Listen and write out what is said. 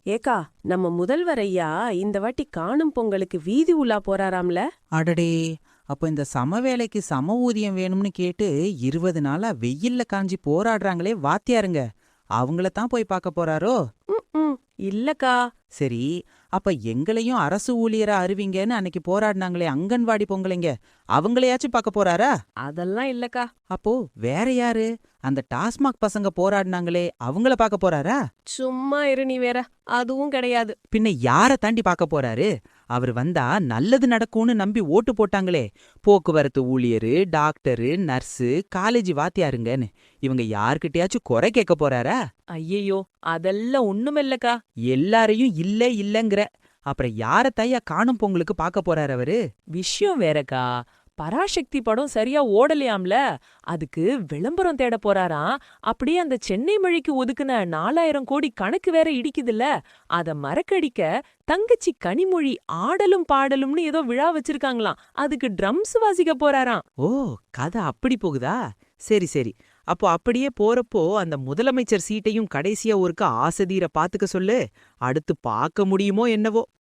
ஏக்கா, நம்ம முதல்வர் ஐயா இந்த வாட்டி காணும் பொங்கலுக்கு வீதி உலா போறாராம்ல. அடடே! அப்ப இந்த சமவேளைக்கு சம ஊதியம் வேணும்னு கேட்டு 20 நாளா வெயில்ல காஞ்சி போராடுறாங்களே வாத்தியாருங்க, அவங்கள தான் போய் பார்க்க போறாரோ? ம், இல்லக்கா. சரி, அப்ப எங்களையும் அரசு ஊழியரா அறிவிங்கன்னு அன்னைக்கு போராடினாங்களே அங்கன்வாடி பொங்கலைங்க, அவங்களையாச்சும் பார்க்க போறாரா? அதெல்லாம் இல்லக்கா. அப்போ வேற யாரு? அந்த டாஸ்மாக் பசங்க போராடினாங்களே, அவங்கள பார்க்க போறாரா? சும்மா இரு நீ வேற. அதுவும் கிடையாது. பின்ன யார தாண்டி பார்க்க போறாரு? அவர் வந்தா நல்லது நடக்கும்னு நம்பி ஓட்டு போட்டாங்களே, போக்குவரத்து ஊழியரு, டாக்டரு, நர்ஸு, காலேஜ் வாத்தியாருங்கன்னு, இவங்க யார்கிட்டயாச்சும் குறை கேட்க போறாரா? ஐயையோ, அதெல்லாம் ஒண்ணுமில்லக்கா. எல்லாரையும் இல்ல இல்லங்கிற, அப்புறம் யார தையா காணும் பொங்கலுக்கு பார்க்க போறாரு அவரு? விஷயம் வேறக்கா. பராசக்தி படம் சரியா ஓடலையாம்ல. அதுக்கு விளம்பரம் தேட போறாராம். அப்படியே அந்த சென்னை மொழிக்கு ஒதுக்குன 4000 கோடி கணக்கு வேற இடிக்குதுல்ல. அத மறக்கடிக்க தங்கச்சி கனிமொழி ஆடலும் பாடலும்னு ஏதோ விழா வச்சிருக்காங்களாம். அதுக்கு ட்ரம்ஸ் வாசிக்க போறாராம். ஓ, கதை அப்படி போகுதா? சரி சரி, அப்போ அப்படியே போறப்போ அந்த முதலமைச்சர் சீட்டையும் கடைசியா ஒருக்க ஆசதீர பாத்துக்க சொல்லு. அடுத்து பார்க்க முடியுமோ என்னவோ.